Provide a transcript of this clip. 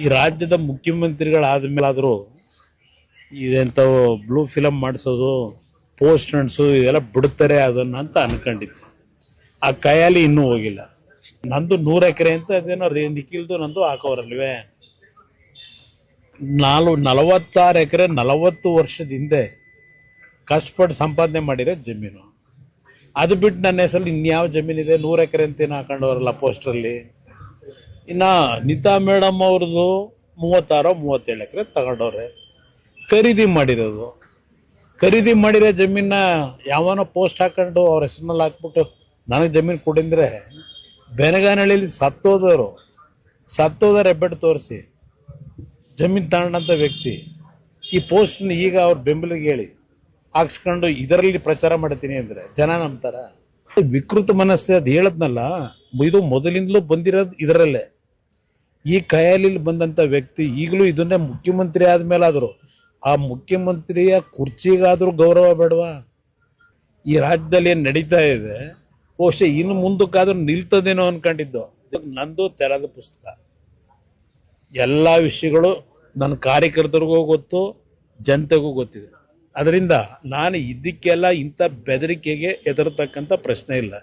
ಈ ರಾಜ್ಯದ ಮುಖ್ಯಮಂತ್ರಿಗಳಾದ ಮೇಲಾದರೂ ಇದೆಂಥವು ಬ್ಲೂ ಫಿಲಮ್ ಮಾಡಿಸೋದು ಪೋಸ್ಟ್ ನಡ್ಸು ಇದೆಲ್ಲ ಬಿಡ್ತಾರೆ ಅದನ್ನ ಅಂತ ಅನ್ಕೊಂಡಿದ್ದೆ. ಆ ಕೈಯಲ್ಲಿ ಇನ್ನೂ ಹೋಗಿಲ್ಲ. ನಂದು 100 ಎಕರೆ ಅಂತ ಅದೇನೋ ನಿಖಿಲ್ದು ನಂದು ಹಾಕೋರಲ್ವೇ. 46 ಎಕರೆ 40 ವರ್ಷದ ಹಿಂದೆ ಕಷ್ಟಪಟ್ಟು ಸಂಪಾದನೆ ಮಾಡಿರೋ ಜಮೀನು. ಅದು ಬಿಟ್ಟು ನನ್ನ ಹೆಸರಲ್ಲಿ ಇನ್ಯಾವ ಜಮೀನಿದೆ? 100 ಎಕರೆ ಅಂತ ಹಾಕೊಂಡವ್ರಲ್ಲ ಪೋಸ್ಟ್ರಲ್ಲಿ. ಇನ್ನ ನೀತಾ ಮೇಡಮ್ ಅವ್ರದ್ದು 36-37 ಎಕರೆ ತಗೊಂಡವ್ರೆ. ಖರೀದಿ ಮಾಡಿರೋದು. ಖರೀದಿ ಮಾಡಿರೋ ಜಮೀನ ಯಾವನೋ ಪೋಸ್ಟ್ ಹಾಕೊಂಡು ಅವ್ರ ಹೆಸರಿನಲ್ಲಿ ಹಾಕ್ಬಿಟ್ಟು ನನಗೆ ಜಮೀನು ಕೊಡಿಂದ್ರೆ ಬೆನಗಾನಹಳ್ಳಿಲಿ ಸತ್ತೋದವ್ರು ಹೆಬ್ಬೆಟ್ಟು ತೋರಿಸಿ ಜಮೀನು ತಗೊಂಡಂಥ ವ್ಯಕ್ತಿ ಈ ಪೋಸ್ಟ್ನ ಈಗ ಅವ್ರ ಬೆಂಬಲಿಗೆ ಹೇಳಿ ಹಾಕ್ಸ್ಕೊಂಡು ಇದರಲ್ಲಿ ಪ್ರಚಾರ ಮಾಡ್ತೀನಿ ಅಂದರೆ ಜನ ನಂಬ್ತಾರ? ವಿಕೃತ ಮನಸ್ಸು. ಅದು ಹೇಳದ್ನಲ್ಲ, ಇದು ಮೊದಲಿಂದಲೂ ಬಂದಿರೋದು ಇದರಲ್ಲೇ. ಈ ಕೈಯಲ್ಲಿ ಬಂದಂಥ ವ್ಯಕ್ತಿ ಈಗಲೂ ಇದನ್ನೇ ಮುಖ್ಯಮಂತ್ರಿ ಆದ್ಮೇಲಾದ್ರು ಆ ಮುಖ್ಯಮಂತ್ರಿಯ ಕುರ್ಚಿಗಾದ್ರೂ ಗೌರವ ಬೇಡವಾ? ಈ ರಾಜ್ಯದಲ್ಲಿ ಏನು ನಡೀತಾ ಇದೆ ಬಹುಶಃ ಇನ್ನು ಮುಂದಕ್ಕಾದ್ರೂ ನಿಲ್ತದೇನೋ ಅನ್ಕೊಂಡಿದ್ದು. ನಂದು ತೆರೆದ ಪುಸ್ತಕ. ಎಲ್ಲ ವಿಷಯಗಳು ನನ್ನ ಕಾರ್ಯಕರ್ತರಿಗೂ ಗೊತ್ತು, ಜನತೆಗೂ ಗೊತ್ತಿದೆ. ಅದರಿಂದ ನಾನು ಇದಕ್ಕೆಲ್ಲ ಇಂಥ ಬೆದರಿಕೆಗೆ ಹೆದರ್ತಕ್ಕಂಥ ಪ್ರಶ್ನೆ ಇಲ್ಲ.